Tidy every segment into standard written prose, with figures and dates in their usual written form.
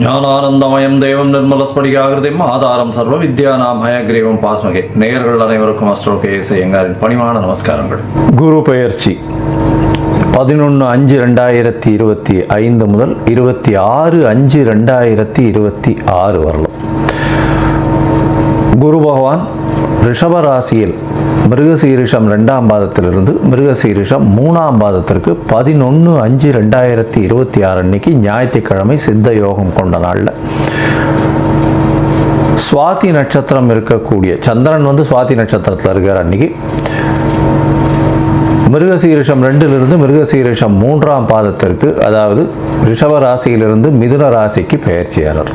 ஞானானந்தமயம் தேவம் நிர்மலஸ்படிகாகிருதிம் ஆதாரம் சர்வ வித்யானாம் ஹயக்ரீவம் பாஸ்மகே. நேயர்கள் அனைவருக்கும் அஸ்ட்ரோகேஎஸ் ஐயங்காரின் பணிவான நமஸ்காரங்கள். குரு பெயர்ச்சி 11/5/2025 முதல் 26/5/2026 வரலாம். குரு பகவான் ரிஷபராசியில் மிருகசீரிஷம் 2ஆம் பாதத்திலிருந்து மிருகசீரிஷம் 3ஆம் பாதத்திற்கு 11/5/2026 அன்னைக்கு ஞாயிற்றுக்கிழமை சித்த யோகம் கொண்ட நாளில் சுவாதி நட்சத்திரம் இருக்கக்கூடிய சந்திரன் சுவாதி நட்சத்திரத்தில் இருக்கிற அன்னைக்கு மிருகசீரிஷம் 2லிருந்து மிருகசீரிஷம் 3ஆம் பாதத்திற்கு, அதாவது ரிஷபராசியிலிருந்து மிதுன ராசிக்கு பெயர்ச்சியாளர்.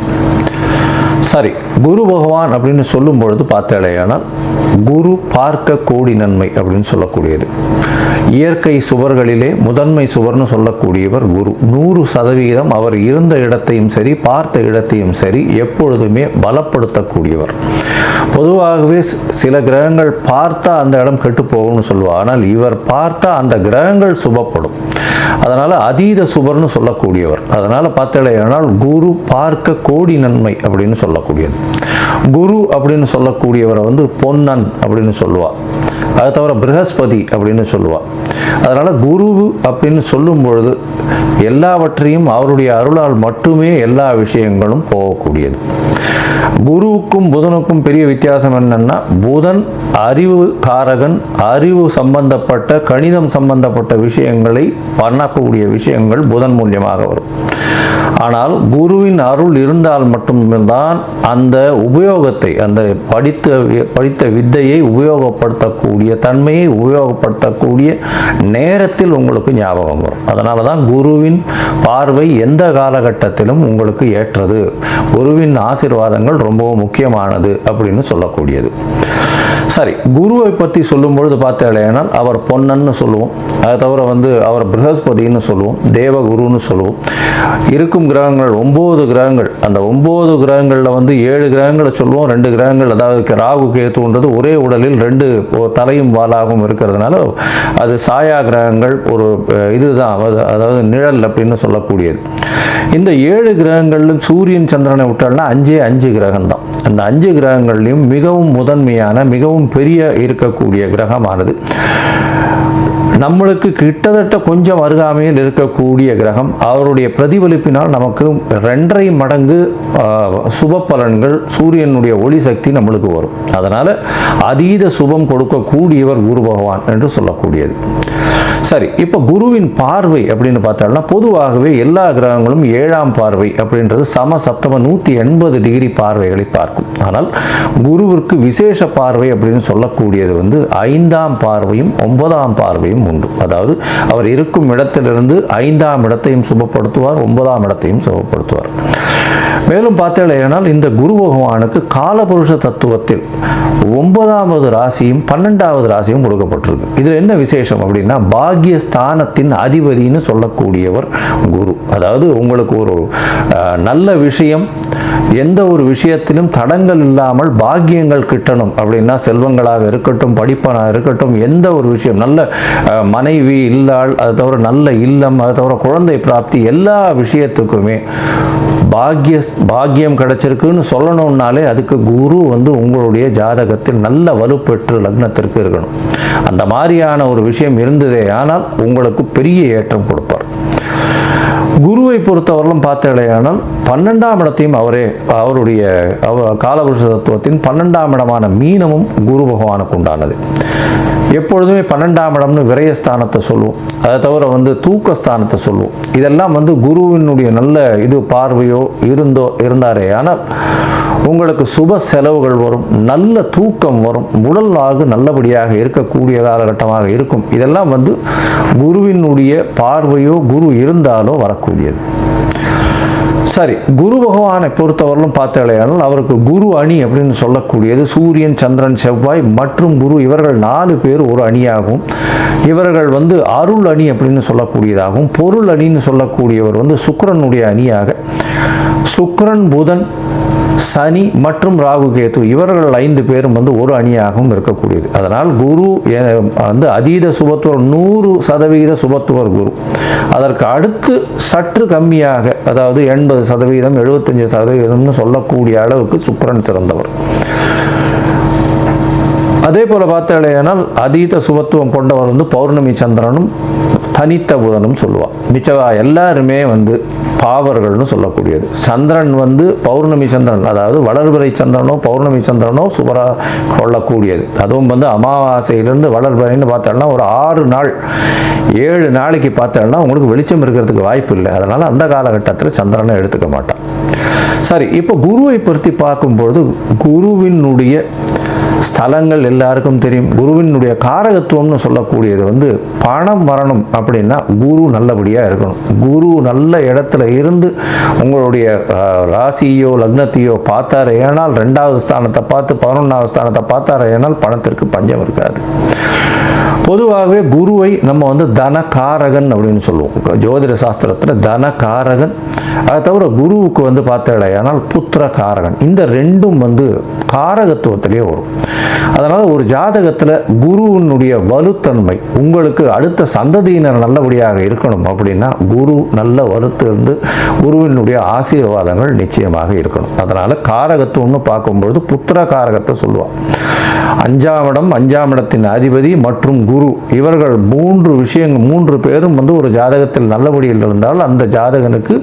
சரி, குரு பகவான் அப்படின்னு சொல்லும் பொழுது பார்த்தேனால் குரு பார்க்க கோடி நன்மை அப்படின்னு சொல்லக்கூடியது. இயற்கை சுவர்களிலே முதன்மை சுவர்னு சொல்லக்கூடியவர் குரு. 100% அவர் இருந்த இடத்தையும் சரி பார்த்த இடத்தையும் சரி எப்பொழுதுமே பலப்படுத்தக்கூடியவர். பொதுவாகவே சில கிரகங்கள் பார்த்தா அந்த இடம் கெட்டு போகும்னு சொல்லுவார். ஆனால் இவர் பார்த்தா அந்த கிரகங்கள் சுபப்படும். அதனால் அதீத சுபர்னு சொல்லக்கூடியவர். அதனால் பார்த்தேனால் குரு பார்க்க கோடி நன்மை அப்படின்னு சொல்லக்கூடியது. குரு அப்படின்னு சொல்லக்கூடியவரை பொன்னன் அப்படின்னு சொல்லுவாள். அதை தவிர ப்ரஹஸ்பதி அப்படின்னு சொல்லுவாள். அதனால் குரு அப்படின்னு சொல்லும் பொழுது எல்லாவற்றையும் அவருடைய அருளால் மட்டுமே எல்லா விஷயங்களும் போகக்கூடியது. குருவுக்கும் புதனுக்கும் பெரிய வித்தியாசம் என்னன்னா, புதன் அறிவு காரகன், அறிவு சம்பந்தப்பட்ட கணிதம் சம்பந்தப்பட்ட விஷயங்களை பண்ணக்கூடிய விஷயங்கள் புதன் மூலியமாக வரும். ஆனால் குருவின் அருள் இருந்தால் மட்டும்தான் அந்த உபயோகத்தை, அந்த படித்த வித்தையை உபயோகப்படுத்தக்கூடிய தன்மையை உபயோகப்படுத்தக்கூடிய நேரத்தில் உங்களுக்கு ஞாபகம் வரும். அதனால தான் குருவின் பார்வை எந்த காலகட்டத்திலும் உங்களுக்கு ஏற்றது. குருவின் ஆசீர்வாதங்கள் ரொம்பவும் முக்கியமானது அப்படின்னு சொல்லக்கூடியது. சரி, குருவை பற்றி சொல்லும் பொழுது பார்த்தேனால் அவர் பொன்னன்னு சொல்லுவோம். அதை தவிர அவர் ப்ரஹஸ்பதினு சொல்லுவோம், தேவகுருன்னு சொல்லுவோம். இருக்கும் கிரகங்கள் 9 கிரகங்கள். அந்த 9 கிரகங்களில் 7 கிரகங்களை சொல்லுவோம். 2 கிரகங்கள், அதாவது ராகு கேத்துன்றது ஒரே உடலில் 2 தலையும் வாலாகவும் இருக்கிறதுனால அது சாயா கிரகங்கள். ஒரு இதுதான், அதாவது நிழல் அப்படின்னு சொல்லக்கூடியது. இந்த 7 கிரகங்களிலும் சூரியன் சந்திரனை விட்டால்னா 5 கிரகம் தான். அந்த 5 கிரகங்கள்லையும் மிகவும் முதன்மையான மிகவும் பெரிய இருக்கக்கூடிய கிரகமானது நம்மளுக்கு கிட்டத்தட்ட கொஞ்சம் அருகாமையில் இருக்கக்கூடிய கிரகம். அவருடைய பிரதிபலிப்பினால் நமக்கு 2.5 மடங்கு சுப பலன்கள், சூரியனுடைய ஒளி சக்தி நம்மளுக்கு வரும். அதனால் அதீத சுபம் கொடுக்கக்கூடியவர் குரு பகவான் என்று சொல்லக்கூடியது. சரி, இப்போ குருவின் பார்வை அப்படின்னு பார்த்தாலும் பொதுவாகவே எல்லா கிரகங்களும் 7ஆம் பார்வை அப்படின்றது சமசப்தம 180 டிகிரி பார்வைகளை பார்க்கும். ஆனால் குருவிற்கு விசேஷ பார்வை அப்படின்னு சொல்லக்கூடியது 5ஆம் பார்வையும் 9ஆம் பார்வையும் உண்டு. அதாவது அவர் இருக்கும் இடத்திலிருந்து 5ஆம் இடத்தையும் சுபப்படுத்துவார், 9ஆம் இடத்தையும் சுபப்படுத்துவார். மேலும் பார்த்தேனால் இந்த குரு பகவானுக்கு காலபுருஷ தத்துவத்தில் 9வது ராசியும் 12வது ராசியும் கொடுக்கப்பட்டிருக்கு. இதில் என்ன விசேஷம் அப்படின்னா, பாக்யஸ்தானத்தின் அதிபதினு சொல்லக்கூடியவர் குரு. அதாவது உங்களுக்கு ஒரு நல்ல விஷயம், எந்த ஒரு விஷயத்திலும் தடங்கள் இல்லாமல் பாக்கியங்கள் கிட்டணும் அப்படின்னா, செல்வங்களாக இருக்கட்டும், படிப்பனாக இருக்கட்டும், எந்த ஒரு விஷயம், நல்ல மனைவி இல்லாள், அதை தவிர நல்ல இல்லம், அதை தவிர குழந்தை பிராப்தி, எல்லா விஷயத்துக்குமே பாக்கியம் கிடைச்சிருக்குன்னு சொல்லணும்னாலே அதுக்கு குரு உங்களுடைய ஜாதகத்தில் நல்ல வலுப்பெற்று லக்னத்திற்கு இருக்கணும். அந்த மாதிரியான ஒரு விஷயம் இருந்ததே ஆனால் உங்களுக்கு பெரிய ஏற்றம் கொடுப்பார். குருவை பொறுத்தவரையிலும் பார்த்தேனால் 12ஆம் இடத்தையும் அவருடைய காலபுருஷ தத்துவத்தின் 12ஆம் இடமான மீனமும் குரு பகவானுக்கு உண்டானது. எப்பொழுதுமே 12ஆம் இடம்னு விரயஸ்தானத்தை சொல்லுவோம். அதை தவிர தூக்கஸ்தானத்தை சொல்லுவோம். இதெல்லாம் குருவினுடைய நல்ல பார்வையோ இருந்தாரே ஆனால் உங்களுக்கு சுப செலவுகள் வரும், நல்ல தூக்கம் வரும், உடலாக நல்லபடியாக இருக்கக்கூடிய காலகட்டமாக இருக்கும். இதெல்லாம் குருவினுடைய பார்வையோ குரு இருந்தாலோ வரக்கூடியது. சரி, குரு பகவானை பொறுத்தவரையிலும் பார்த்தேனால் அவருக்கு குரு அணி அப்படின்னு சொல்லக்கூடியது சூரியன், சந்திரன், செவ்வாய் மற்றும் குரு, இவர்கள் 4 பேர் ஒரு அணியாகவும், இவர்கள் அருள் அணி அப்படின்னு சொல்லக்கூடியதாகவும், பொருள் அணின்னு சொல்லக்கூடியவர் சுக்கிரனுடைய அணியாக, சுக்கிரன், புதன், சனி மற்றும் ராகு கேது இவர்கள் 5 பேரும் ஒரு அணியாகவும் இருக்கக்கூடியது. அதனால் குரு அதீத சுபத்துவர் 100% சுபத்துவர் குரு. அதற்கு அடுத்து சற்று கம்மியாக, அதாவது 80%, 75% சொல்லக்கூடிய அளவுக்கு சுக்கிரன் சிறந்தவர். அதே போல் பார்த்தாலேயானால் அதீத சுபத்துவம் கொண்டவர் வந்து பௌர்ணமி சந்திரனும் தனித்த புதனும் சொல்லுவாள். மிச்சவா எல்லாருமே வந்து பாவர்கள்னு சொல்லக்கூடியது. சந்திரன் வந்து பௌர்ணமி சந்திரன், அதாவது வளர்பிறை சந்திரனோ பௌர்ணமி சந்திரனோ சுபராக கொள்ளக்கூடியது. அதுவும் வந்து அமாவாசையிலிருந்து வளர்பிறைன்னு பார்த்தோம்னா ஒரு 6 நாள் 7 நாளைக்கு பார்த்தோம்னா உங்களுக்கு வெளிச்சம் இருக்கிறதுக்கு வாய்ப்பு இல்லை. அதனால் அந்த காலகட்டத்தில் சந்திரனை எடுத்துக்க மாட்டான். சரி, இப்போ குருவை பற்றி பார்க்கும்பொழுது குருவினுடைய ஸ்தலங்கள் எல்லாருக்கும் தெரியும். குருவினுடைய காரகத்துவம்னு சொல்லக்கூடியது வந்து பணம் வரணும் அப்படின்னா குரு நல்லபடியாக இருக்கணும். குரு நல்ல இடத்துல இருந்து உங்களுடைய ராசியோ லக்னத்தையோ பார்த்தாரு ஏனால் 2வது ஸ்தானத்தை பார்த்து 11வது ஸ்தானத்தை பார்த்தாரு ஏனால் பணத்திற்கு பஞ்சம் இருக்காது. பொதுவாகவே குருவை நம்ம வந்து தனகாரகன் அப்படின்னு சொல்லுவோம். ஜோதிட சாஸ்திரத்தில் தனகாரகன். அதை தவிர குருவுக்கு வந்து பார்த்தாலேயானால் புத்திர காரகன். இந்த ரெண்டும் வந்து காரகத்துவத்திலே வரும். அதனால் ஒரு ஜாதகத்தில் குருவினுடைய வலுத்தன்மை உங்களுக்கு அடுத்த சந்ததியினர் நல்லபடியாக இருக்கணும் அப்படின்னா குரு நல்ல வலுத்திருந்து குருவினுடைய ஆசீர்வாதங்கள் நிச்சயமாக இருக்கணும். அதனால் காரகத்துவம்னு பார்க்கும்பொழுது புத்திர காரகத்தை சொல்லுவாள். 5ஆம் இடம், 5ஆம் இடத்தின் அதிபதி மற்றும் குரு, இவர்கள் 3 பேரும் வந்து ஒரு ஜாதகத்தில் நல்லபடியில் இருந்தால் அந்த ஜாதகனுக்கு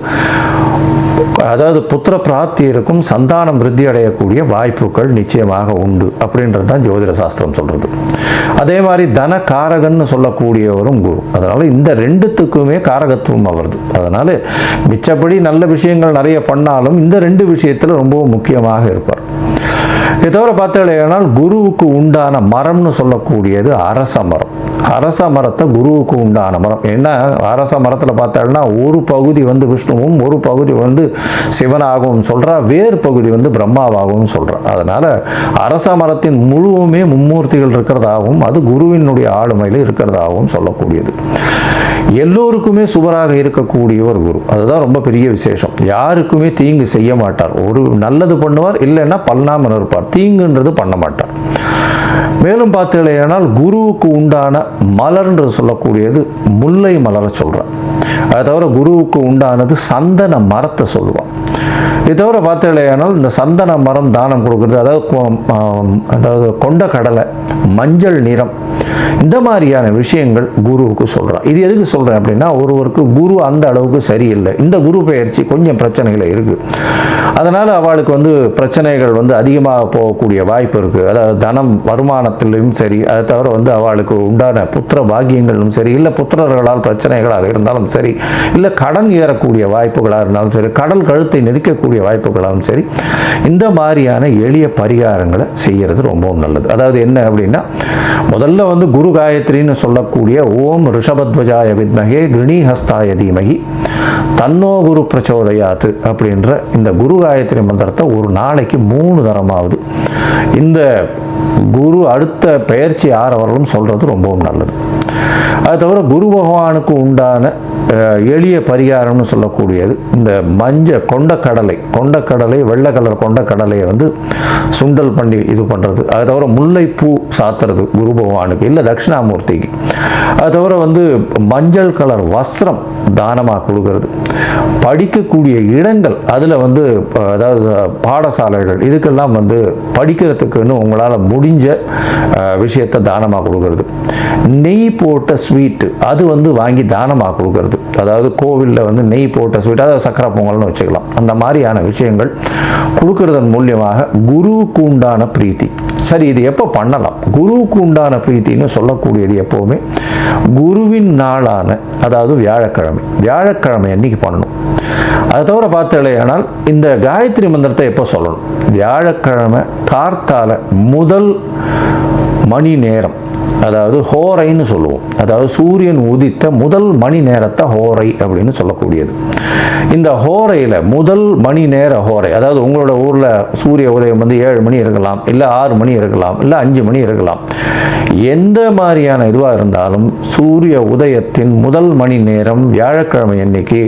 அதாவது புத்திர பிராப்தி இருக்கும், சந்தானம் விருத்தி அடையக்கூடிய வாய்ப்புகள் நிச்சயமாக உண்டு அப்படின்றது தான் ஜோதிட சாஸ்திரம் சொல்றது. அதே மாதிரி தன காரகன்னு சொல்லக்கூடியவரும் குரு. அதனால இந்த 2த்துக்குமே காரகத்துவம் வருது. அதனால மிச்சப்படி நல்ல விஷயங்கள் நிறைய பண்ணாலும் இந்த 2 விஷயத்தில் ரொம்பவும் முக்கியமாக இருப்பார். இதை தவிர பார்த்தாலேயானால் குருவுக்கு உண்டான மரம்னு சொல்லக்கூடியது அரச மரம். அரச மரத்தை குருவுக்கு உண்டான மரம். ஏன்னா அரச மரத்தில் பார்த்தாங்கன்னா ஒரு பகுதி வந்து விஷ்ணுவும் ஒரு பகுதி வந்து சிவனாகவும் சொல்கிறா, வேறு பகுதி வந்து பிரம்மாவாகவும் சொல்கிறா. அதனால் அரச மரத்தின் முழுவுமே மும்மூர்த்திகள் இருக்கிறதாகவும் அது குருவினுடைய ஆளுமையில் இருக்கிறதாகவும் சொல்லக்கூடியது. எல்லோருக்குமே சுவராக இருக்கக்கூடியவர் குரு. அதுதான் ரொம்ப பெரிய விசேஷம். யாருக்குமே தீங்கு செய்ய மாட்டார். ஒரு நல்லது பண்ணுவார், இல்லைன்னா பண்ணாமல் இருப்பார். தீங்குன்றது பண்ண மாட்டார். மேலும் பார்த்தீங்களேனால் குருவுக்கு உண்டான மலர்ன்றது சொல்லக்கூடியது முல்லை மலரை சொல்கிறார். அதை தவிர குருவுக்கு உண்டானது சந்தன மரத்தை சொல்லுவான். இதை தவிர பார்த்தீங்களேனால் இந்த சந்தன மரம் தானம் கொடுக்குறது, அதாவது கொண்ட கடலை, மஞ்சள் நிறம், இந்த மாதிரியான விஷயங்கள் குருவுக்கு சொல்கிறான். இது எதுக்கு சொல்கிறேன் அப்படின்னா ஒருவருக்கு குரு அந்த அளவுக்கு சரியில்லை, இந்த குரு பெயர்ச்சி கொஞ்சம் பிரச்சனைகள் இருக்குது, அதனால் அவளுக்கு வந்து பிரச்சனைகள் வந்து அதிகமாக போகக்கூடிய வாய்ப்பு இருக்குது. அதாவது தனம் வருமானத்திலும் சரி, அதை தவிர வந்து அவளுக்கு உண்டான புத்திர பாக்கியங்களும் சரி, இல்லை புத்திரர்களால் பிரச்சனைகளாக இருந்தாலும் சரி, இல்லை கடன் ஏறக்கூடிய வாய்ப்புகளாக இருந்தாலும் சரி, கடல் கழுத்தை நெருக்கக்கூடிய வாய்ப்புகளாகவும் சரி, இந்த மாதிரியான எளிய பரிகாரங்களை செய்கிறது ரொம்பவும் நல்லது. அதாவது என்ன அப்படின்னா முதல்ல வந்து குரு காயத்ரின்னு சொல்லக்கூடிய ஓம் ரிஷபத்வஜாய வித்மகே கிருணிஹஸ்தாய தீமகி தன்னோ குரு பிரச்சோதயாத்து அப்படின்ற இந்த குரு காயத்ரி மந்திரத்தை ஒரு நாளைக்கு 3 தரமாவது இந்த குரு அடுத்த பெயர்ச்சி ஆறவர்களும் சொல்கிறது ரொம்பவும் நல்லது. அது தவிர குரு பகவானுக்கு உண்டான எளிய பரிகாரம்னு சொல்லக்கூடியது இந்த கொண்டக்கடலை வெள்ளை கலர் கொண்டக்கடலையை வந்து சுண்டல் பண்ணி இது பண்ணுறது. அது தவிர முல்லைப்பூ சாத்துறது குரு பகவானுக்கு, இல்லை தட்சிணாமூர்த்திக்கு. அது தவிர வந்து மஞ்சள் கலர் வஸ்திரம் தானமாக கொடுக்கறது. படிக்கக்கூடிய இடங்கள் அதில் வந்து அதாவது பாடசாலைகள் இதுக்கெல்லாம் வந்து படிக்கிறதுக்குன்னு உங்களால் முடிஞ்ச விஷயத்தை தானமாக கொடுக்கறது. நெய் போட்ட ஸ்வீட்டு அது வந்து வாங்கி தானமாக கொடுக்கறது. அதாவது கோவிலில் வந்து நெய் போட்ட ஸ்வீட், அதாவது சக்கரை பொங்கல்னு வச்சுக்கலாம். அந்த மாதிரியான விஷயங்கள் கொடுக்கறதன் மூலியமாக குருவுக்கு உண்டான பிரீத்தி. சரி, இது எப்போ பண்ணலாம்? குருவுக்கு உண்டான பிரீத்தின்னு சொல்லக்கூடியது எப்போவுமே குருவின் நாளான அதாவது வியாழக்கிழமை அன்னைக்கு பண்ணணும். அதை தவிர பார்த்தேனால் இந்த காயத்ரி மந்திரத்தை எப்போ சொல்லணும்? வியாழக்கிழமை கார்த்தால முதல் மணி நேரம், அதாவது ஹோரைன்னு சொல்லுவோம். அதாவது சூரியன் உதித்த முதல் மணி நேரத்தை ஹோரை அப்படின்னு சொல்லக்கூடியது. இந்த ஹோரையில் முதல் மணி நேர ஹோரை, அதாவது உங்களோட ஊரில் சூரிய உதயம் வந்து 7 மணி இருக்கலாம், இல்லை 6 மணி இருக்கலாம், இல்லை 5 மணி இருக்கலாம். எந்த மாதிரியான இதுவாக இருந்தாலும் சூரிய உதயத்தின் முதல் மணி நேரம் வியாழக்கிழமை அன்னைக்கு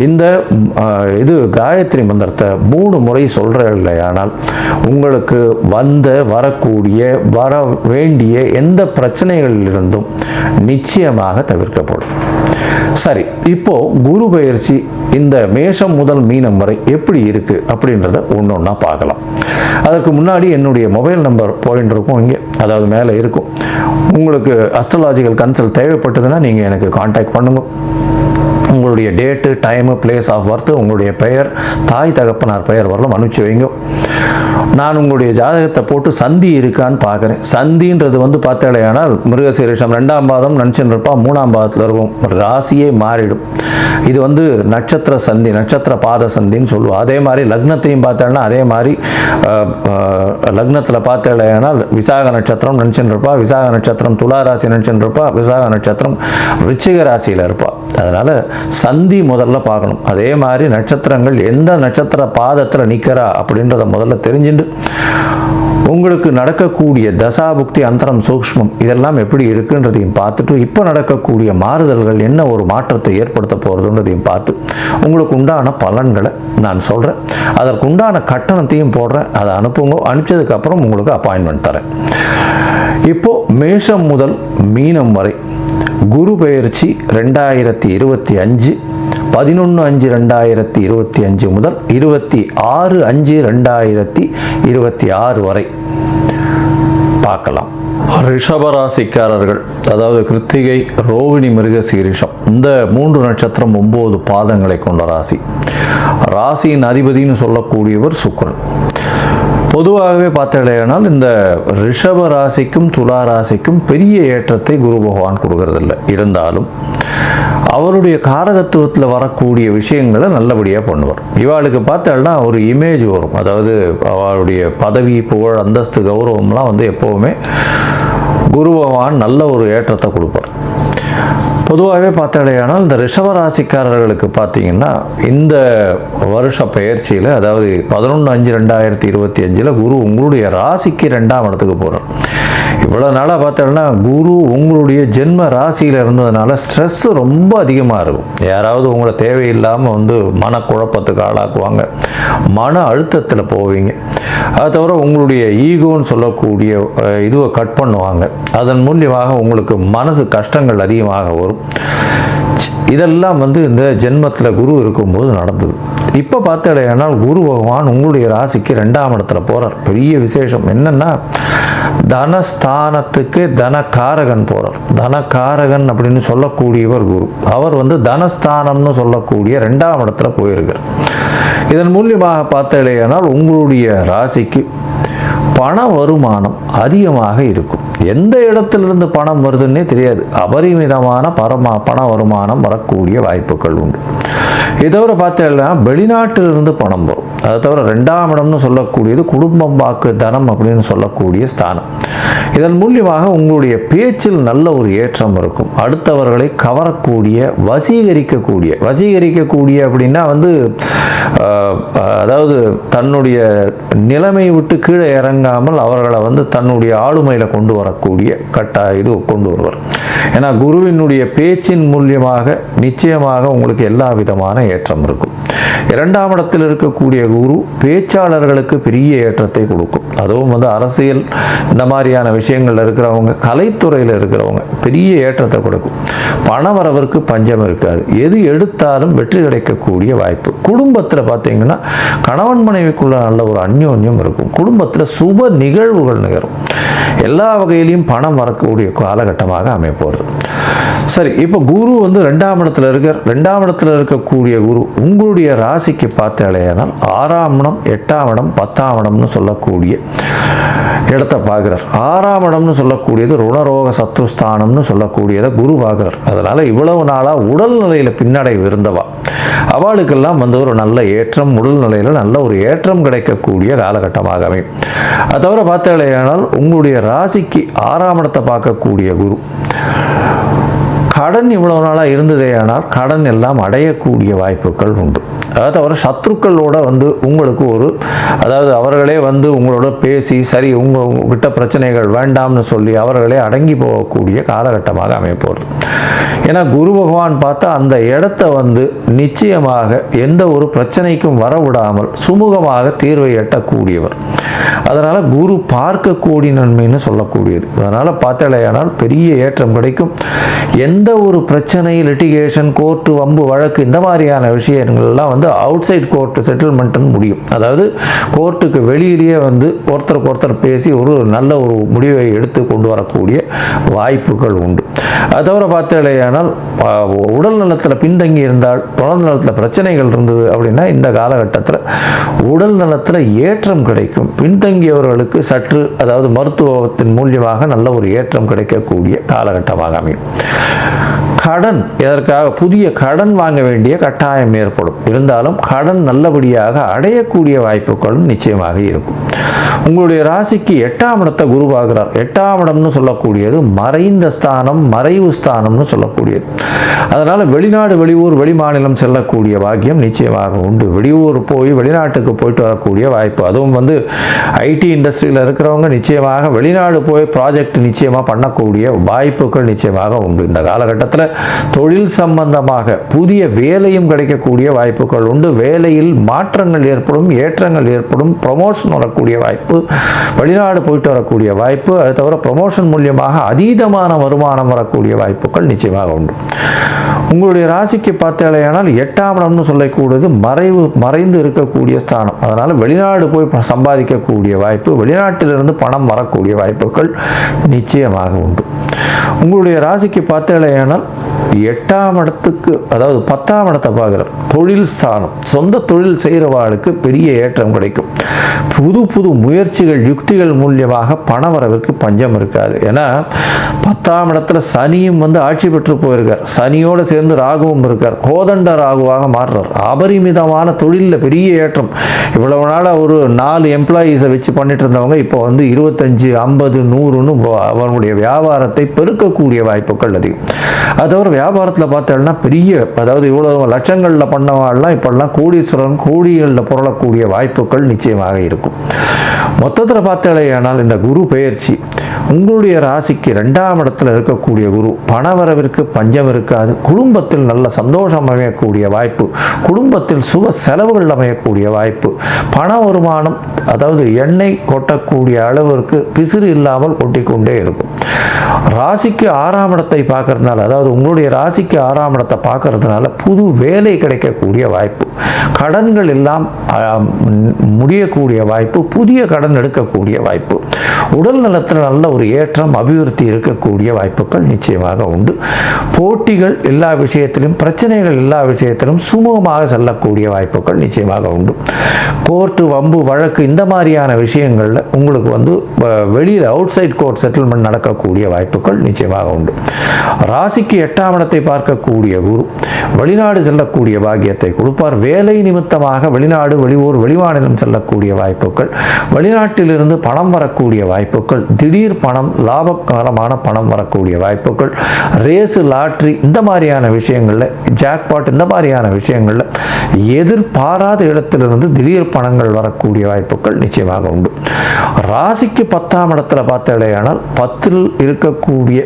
இந்த இது காயத்ரி மந்திரத்தை 3 முறை சொல்கிற இல்லையானால் உங்களுக்கு வரக்கூடிய வேண்டிய எந்த பிரச்சனைகளிலிருந்தும் நிச்சயமாக தவிர்க்கப்படும். சரி, இப்போ குரு பயிற்சி இந்த மேஷம் முதல் மீனம் வரை எப்படி இருக்கு அப்படின்றத ஒன்றா பார்க்கலாம். அதற்கு முன்னாடி என்னுடைய மொபைல் நம்பர் பாயிண்ட் இருக்கும் இங்கே, அதாவது மேலே இருக்கும். உங்களுக்கு அஸ்ட்ராலாஜிக்கல் கன்சல்ட் தேவைப்பட்டதுன்னா நீங்கள் எனக்கு காண்டாக்ட் பண்ணுங்க. உங்களுடைய date, time, place of birth, உங்களுடைய பெயர், தாய் தகப்பனார் பெயர் வரலாம் அனுப்பிச்சு வைங்க. நான் உங்களுடைய ஜாதகத்தை போட்டு சந்தி இருக்கான்னு பார்க்குறேன். சந்தின்றது வந்து பார்த்தாலேயானால் மிருகசீரிஷம் 2ஆம் பாதம் நினச்சின்னு இருப்பான், 3ஆம் பாதத்தில் இருக்கும், ராசியே மாறிடும். இது வந்து நட்சத்திர சந்தி, நட்சத்திர பாத சந்தின்னு சொல்லுவோம். அதே மாதிரி லக்னத்தையும் பார்த்தேன்னா அதே மாதிரி லக்னத்தில் பார்த்தேனால் விசாக நட்சத்திரம் நினச்சின்னு இருப்பா, விசாக நட்சத்திரம் துலா ராசி நினச்சின்னு இருப்பா, விசாக நட்சத்திரம் விருச்சிக ராசியில் இருப்பா. அதனால் சந்தி முதல்ல பார்க்கணும். அதே மாதிரி நட்சத்திரங்கள் எந்த நட்சத்திர பாதத்தில் நிற்கிறா அப்படின்றத முதல்ல தெரிஞ்சுட்டு உங்களுக்கு நடக்கக்கூடிய தசாபுக்தி, அந்தரம், சூக்ஷ்மம் இதெல்லாம் எப்படி இருக்குன்றதையும் பார்த்துட்டு இப்போ நடக்கக்கூடிய மாறுதல்கள் என்ன ஒரு மாற்றத்தை ஏற்படுத்த போகிறதுன்றதையும் பார்த்து உங்களுக்கு உண்டான பலன்களை நான் சொல்கிறேன். அதற்கு உண்டான கட்டணத்தையும் போடுறேன். அதை அனுப்புங்க. அனுப்பிச்சதுக்கப்புறம் உங்களுக்கு அப்பாயின்மெண்ட் தரேன். இப்போது மேஷம் முதல் மீனம் வரை குரு பெயர்ச்சி 2025 11/5/2025 முதல் 26/5/2026 வரை பார்க்கலாம். ரிஷபராசிக்காரர்கள், அதாவது கிருத்திகை, ரோகிணி, மிருகசீரிஷம் இந்த 3 நட்சத்திரம் 9 பாதங்களை கொண்ட ராசி. ராசியின் அதிபதினு சொல்லக்கூடியவர் சுக்கிரன். பொதுவாகவே பார்த்தீங்கன்னா இந்த ரிஷப ராசிக்கும் துலா ராசிக்கும் பெரிய ஏற்றத்தை குரு பகவான் கொடுக்கறதில்லை. இருந்தாலும் அவருடைய காரகத்துவத்தில் வரக்கூடிய விஷயங்களை நல்லபடியாக பண்ணுவார். இவாளுக்கு பார்த்தோம்னா ஒரு இமேஜ் வரும். அதாவது அவருடைய பதவி, புகழ், அந்தஸ்து, கௌரவம்லாம் வந்து எப்போவுமே குரு பகவான் நல்ல ஒரு ஏற்றத்தை கொடுப்பார். பொதுவாகவே பார்த்தாலேயானால் இந்த ரிஷபராசிக்காரர்களுக்கு பார்த்தீங்கன்னா இந்த வருஷ பயிற்சியில், அதாவது 11/5/2025 குரு உங்களுடைய ராசிக்கு 2ஆம் இடத்துக்கு போகிறார். இவ்வளோ நாளாக பார்த்தோம்னா குரு உங்களுடைய ஜென்ம ராசியில் இருந்ததுனால ஸ்ட்ரெஸ் ரொம்ப அதிகமாக இருக்கும். யாராவது உங்களை தேவையில்லாமல் வந்து மனக்குழப்பத்துக்கு ஆளாக்குவாங்க, மன அழுத்தத்தில் போவீங்க. அது தவிர உங்களுடைய ஈகோன்னு சொல்லக்கூடிய இதுவை கட் பண்ணுவாங்க. அதன் மூலியமாக உங்களுக்கு மனசு கஷ்டங்கள் அதிகமாக வரும். இதெல்லாம் வந்து இந்த ஜென்மத்தில் குரு இருக்கும்போது நடந்தது. இப்போ பார்த்தீங்கன்னா குரு பகவான் உங்களுடைய ராசிக்கு 2ஆம் இடத்துல போகிறார். பெரிய விசேஷம் என்னென்னா தனஸ்தானத்துக்கு தனகாரகன் போகிறார். தனகாரகன் அப்படின்னு சொல்லக்கூடியவர் குரு. அவர் வந்து தனஸ்தானம்னு சொல்லக்கூடிய 2ஆம் இடத்துல போயிருக்கார். இதன் மூலியமாக பார்த்தீங்கன்னா உங்களுடைய ராசிக்கு பண வருமானம் அதிகமாக இருக்கும். எந்த இடத்திலிருந்து பணம் வருதுன்னே தெரியாது. அபரிமிதமான பண வருமானம் வரக்கூடிய வாய்ப்புகள் உண்டு. இதை தவிர பார்த்தீங்கன்னா வெளிநாட்டிலிருந்து பணம் வரும். அதை தவிர 2ஆம் இடம்னு சொல்லக்கூடியது குடும்பம், வாக்கு, தனம் அப்படின்னு சொல்லக்கூடிய ஸ்தானம். இதன் மூலியமாக உங்களுடைய பேச்சில் நல்ல ஒரு ஏற்றம் இருக்கும். அடுத்தவர்களை கவரக்கூடிய, வசீகரிக்கக்கூடிய அப்படின்னா வந்து அதாவது தன்னுடைய நிலைமை விட்டு கீழே இறங்காமல் அவர்களை வந்து தன்னுடைய ஆளுமையில் கொண்டு வரக்கூடிய இது கொண்டு வருவார். ஏன்னா குருவினுடைய பேச்சின் மூலியமாக நிச்சயமாக உங்களுக்கு எல்லா விதமான ஏற்றம் இருக்கும். 2ஆம் இடத்தில் இருக்கக்கூடிய குரு பேச்சாளர்களுக்கு பெரிய ஏற்றத்தை கொடுக்கும். அதுவும் வந்து அரசியல் இந்த மாதிரியான விஷயங்கள் இருக்கிறவங்க, கலைத்துறையில் இருக்கிறவங்க பெரிய ஏற்றத்தை கொடுக்கும். பணவரவிற்கு பஞ்சம் இருக்காது. எது எடுத்தாலும் வெற்றி கிடைக்கக்கூடிய வாய்ப்பு. குடும்பத்தில் பார்த்தீங்கன்னா கணவன் மனைவிக்குள்ள நல்ல ஒரு அந்யோன்யம் இருக்கும். குடும்பத்தில் சுப நிகழ்வுகள் நிகழும். எல்லா வகையிலையும் பணம் வரக்கூடிய காலகட்டமாக அமைப்போகிறது. சரி, இப்போ குரு வந்து 2ஆம் இடத்துல இருக்கார். 2ஆம் இடத்துல இருக்கக்கூடிய குரு உங்களுடைய ராசிக்கு பார்த்தாலேயானால் 6ஆம் இடம், 8ஆம் இடம், 10ஆம் இடம்னு சொல்லக்கூடிய இடத்தை பார்க்குறார். 6ஆம் இடம்னு சொல்லக்கூடியது ருணரோக சத்ருஸ்தானம்னு சொல்லக்கூடியதை குரு பார்க்குறார். அதனால் இவ்வளவு நாளாக உடல்நிலையில் பின்னடைவு இருந்தவா அவளுக்கெல்லாம் வந்து ஒரு நல்ல ஏற்றம், உடல்நிலையில் நல்ல ஒரு ஏற்றம் கிடைக்கக்கூடிய காலகட்டமாக அமையும். அது தவிர பார்த்தாலேயானால் உங்களுடைய ராசிக்கு 6ஆம் இடத்தை பார்க்கக்கூடிய குரு கடன் இவ்வளவு நாளாக இருந்ததே, ஆனால் கடன் எல்லாம் அடையக்கூடிய வாய்ப்புகள் உண்டு. அதை தவிர சத்ருக்களோட வந்து உங்களுக்கு அதாவது அவர்களே வந்து உங்களோட பேசி சரி உங்ககிட்ட பிரச்சனைகள் வேண்டாம்னு சொல்லி அவர்களே அடங்கி போகக்கூடிய காலகட்டமாக அமையப்போகுது. ஏன்னா குரு பகவான் பார்த்தா அந்த இடத்த வந்து நிச்சயமாக எந்த ஒரு பிரச்சனைக்கும் வரவிடாமல் சுமூகமாக தீர்வை எட்டக்கூடியவர். அதனால் குரு பார்க்கக்கூடிய நன்மைன்னு சொல்லக்கூடியது. அதனால் பார்த்தாலேயானால் பெரிய ஏற்றம் கிடைக்கும். எந்த ஒரு பிரச்சனை, லிட்டிகேஷன், கோர்ட்டு, வம்பு, வழக்கு இந்த மாதிரியான விஷயங்கள்லாம் வந்து அவுட் சைட் கோர்ட்டு செட்டில்மெண்ட்டுன்னு முடியும். அதாவது கோர்ட்டுக்கு வெளியிலேயே வந்து ஒருத்தருக்கு ஒருத்தர் பேசி நல்ல ஒரு முடிவை எடுத்து கொண்டு வரக்கூடிய வாய்ப்புகள் உண்டு. அது தவிர பார்த்தாலேயானால் உடல் நலத்தில் பின்தங்கி இருந்தால், உடல் நலத்தில் பிரச்சனைகள் இருந்தது அப்படின்னா இந்த காலகட்டத்தில் உடல் நலத்தில் ஏற்றம் கிடைக்கும். பின்தங்கியவர்களுக்கு சற்று அதாவது மருத்துவத்தின் மூலியமாக நல்ல ஒரு ஏற்றம் கிடைக்கக்கூடிய காலகட்டமாக அமையும். கடன், எதற்காக புதிய கடன் வாங்க வேண்டிய கட்டாயம் ஏற்படும். இருந்தாலும் கடன் நல்லபடியாக அடையக்கூடிய வாய்ப்புகளும் நிச்சயமாக இருக்கும். உங்களுடைய ராசிக்கு 8ஆம் இடத்தை குரு பார்க்கிறார். 8ஆம் இடம்னு சொல்லக்கூடியது மறைந்த ஸ்தானம், மறைவு ஸ்தானம்னு சொல்லக்கூடியது. அதனால் வெளிநாடு, வெளியூர், வெளிமாநிலம் செல்லக்கூடிய பாக்கியம் நிச்சயமாக உண்டு. வெளியூர் போய் வெளிநாட்டுக்கு போயிட்டு வரக்கூடிய வாய்ப்பு, அதுவும் வந்து ஐடி இண்டஸ்ட்ரியில் இருக்கிறவங்க நிச்சயமாக வெளிநாடு போய் ப்ராஜெக்ட் நிச்சயமாக பண்ணக்கூடிய வாய்ப்புகள் நிச்சயமாக உண்டு. இந்த காலகட்டத்தில் தொழில் சம்பந்தமாக புதிய வேலையும் கிடைக்கக்கூடிய வாய்ப்புகள் உண்டு. வேலையில் மாற்றங்கள் ஏற்படும், ஏற்றங்கள் ஏற்படும், ப்ரமோஷன் வரக்கூடிய வாய்ப்பு, வெளிநாடு போயிட்டு வரக்கூடிய வாய்ப்பு. அது தவிர ப்ரமோஷன் மூலியமாக அதீதமான வருமானம் வரக்கூடிய வாய்ப்புகள் நிச்சயமாக உண்டு. உங்களுடைய ராசிக்கு பார்த்தாலேயானால் 8ஆம் இடம்னு சொல்லக்கூடியது மறைந்து இருக்கக்கூடிய ஸ்தானம். அதனால் வெளிநாடு போய் சம்பாதிக்கக்கூடிய வாய்ப்பு, வெளிநாட்டிலிருந்து பணம் வரக்கூடிய வாய்ப்புகள் நிச்சயமாக உண்டு. உங்களுடைய ராசிக்கு பார்த்தாலேயானால் 8ஆம் இடத்துக்கு அதாவது 10ஆம் இடத்தை பார்க்குறார். தொழில் ஸ்தானம், சொந்த தொழில் செய்கிறவாளுக்கு பெரிய ஏற்றம் கிடைக்கும். புது புது முயற்சிகள், யுக்திகள் மூலியமாக பண வரவிற்கு பஞ்சம் இருக்காது. ஏன்னா 10ஆம் இடத்துல சனியும் வந்து ஆட்சி பெற்று போயிருக்கார். சனியோடு சேர்ந்து ராகுவும் இருக்கார். கோதண்ட ராகுவாக மாறுறார். அபரிமிதமான தொழிலில் பெரிய ஏற்றம். இவ்வளவு நாள் ஒரு 4 எம்ப்ளாயீஸை வச்சு பண்ணிட்டு இருந்தவங்க இப்போ வந்து 25, 50, 100ன்னு அவர்களுடைய வியாபாரத்தை பெருக்கக்கூடிய வாய்ப்புகள் அதிகம். அது தவிர வியாபாரத்தில் பார்த்தோம்னா பெரிய அதாவது இவ்வளவு லட்சங்களில் பண்ணவாள்லாம் இப்பெல்லாம் கோடீஸ்வரன், கோடிகளில் புரளக்கூடிய வாய்ப்புகள் நிச்சயமாக இருக்கும். மொத்தத்தில் பார்த்தாலேயானால் இந்த குரு பெயர்ச்சி உங்களுடைய ராசிக்கு 2ஆம் இடத்துல இருக்கக்கூடிய குரு பணவரவிற்கு பஞ்சம் இருக்காது. குடும்பத்தில் நல்ல சந்தோஷம் அமையக்கூடிய வாய்ப்பு, குடும்பத்தில் சுப செலவுகள் அமையக்கூடிய வாய்ப்பு, பண வருமானம் அதாவது எண்ணெய் கொட்டக்கூடிய அளவிற்கு பிசிறு இல்லாமல் கொட்டிக்கொண்டே இருக்கும். ராசிக்கு 6ஆம் இடத்தை பார்க்கறதுனால, அதாவது உங்களுடைய ராசிக்கு 6ஆம் இடத்தை பார்க்கறதுனால புது வேலை கிடைக்கக்கூடிய வாய்ப்பு, கடன்கள் எல்லாம் முடியக்கூடிய வாய்ப்பு, புதிய கடன் எடுக்கக்கூடிய வாய்ப்பு, உடல் நலத்தில் நல்ல ஒரு ஏற்றம், அபிவிருத்தி இருக்கக்கூடிய வாய்ப்புகள் நிச்சயமாக உண்டு. போட்டிகள் எல்லா விஷயத்திலும், பிரச்சனைகள் எல்லா விஷயத்திலும் சுமூகமாக செல்லக்கூடிய வாய்ப்புகள் நிச்சயமாக உண்டு. கோர்ட்டு, வம்பு, வழக்கு இந்த மாதிரியான விஷயங்களில் உங்களுக்கு வந்து வெளியில் அவுட் சைட் கோர்ட் செட்டில்மெண்ட் நடக்கக்கூடிய வாய்ப்புகள் நிச்சயமாக உண்டு. ராசிக்கு 8ஆம் இடத்தை பார்க்கக்கூடிய குரு வெளிநாடு செல்லக்கூடிய பாக்கியத்தை கொடுப்பார். வேலை நிமித்தமாக வெளிநாடு, வெளியூர், வெளிமாநிலம் செல்லக்கூடிய வாய்ப்புகள், வெளிநாட்டிலிருந்து பணம் வரக்கூடிய வாய்ப்புகள், திடீர் பணம், லாபகரமான பணம் வரக்கூடிய வாய்ப்புகள், ரேஸு, லாட்ரி இந்த மாதிரியான விஷயங்களில், ஜாக்பாட் இந்த மாதிரியான விஷயங்களில் எதிர்பாராத இடத்திலிருந்து திடீர் பணங்கள் வரக்கூடிய வாய்ப்புகள் நிச்சயமாக உண்டு. ராசிக்கு 10ஆம் இடத்துல பார்த்தாலேயானால் 10ல் இருக்கக்கூடிய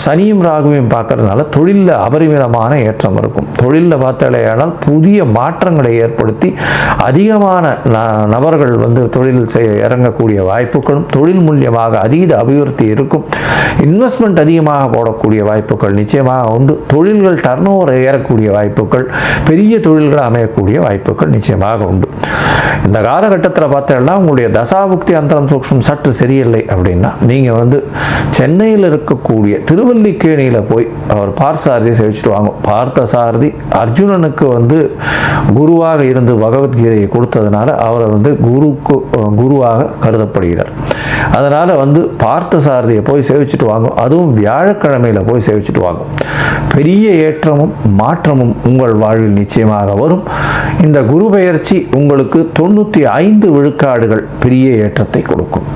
சனியும் ராகுவையும் பார்க்கறதுனால தொழிலில் அபரிமிதமான ஏற்றம் இருக்கும். தொழிலில் பார்த்தாலேயானால் புதிய மாற்றங்களை ஏற்படுத்தி அதிகமான நபர்கள் வந்து தொழில் இறங்கக்கூடிய வாய்ப்புகளும், தொழில் மூலியமாக அதீத அபிவிருத்தி இருக்கும். இன்வெஸ்ட்மெண்ட் அதிகமாக போடக்கூடிய வாய்ப்புகள் நிச்சயமாக உண்டு. தொழில்கள் டர்ன் ஓவர் ஏறக்கூடிய வாய்ப்புகள், பெரிய தொழில்கள் அமையக்கூடிய வாய்ப்புகள் நிச்சயமாக உண்டு. இந்த காலகட்டத்தில் பார்த்தோம்னா உங்களுடைய தசாபுக்தி அந்தரம் சூக்ஷ்மம் சற்று சரியில்லை அப்படின்னா நீங்கள் வந்து சென்னையில் இருக்கக்கூடிய திருவல்லிக்கேணியில் போய் அவர் பார்த்தசாரதி சேவிச்சுட்டு வாங்க. பார்த்தசாரதி அர்ஜுனனுக்கு வந்து குருவாக இருந்து பகவத்கீதையை கொடுத்ததுனால அவரை வந்து குருவாக கருதப்படுகிறார். அதனால் வந்து பார்த்தசாரதியை போய் சேவிச்சுட்டு வாங்க. அதுவும் வியாழக்கிழமையில் போய் சேவிச்சுட்டு வாங்க. பெரிய ஏற்றமும் மாற்றமும் உங்கள் வாழ்வில் நிச்சயமாக வரும். இந்த குரு பெயர்ச்சி உங்களுக்கு 95 விழுக்காடுகள் பெரிய ஏற்றத்தை கொடுக்கும்.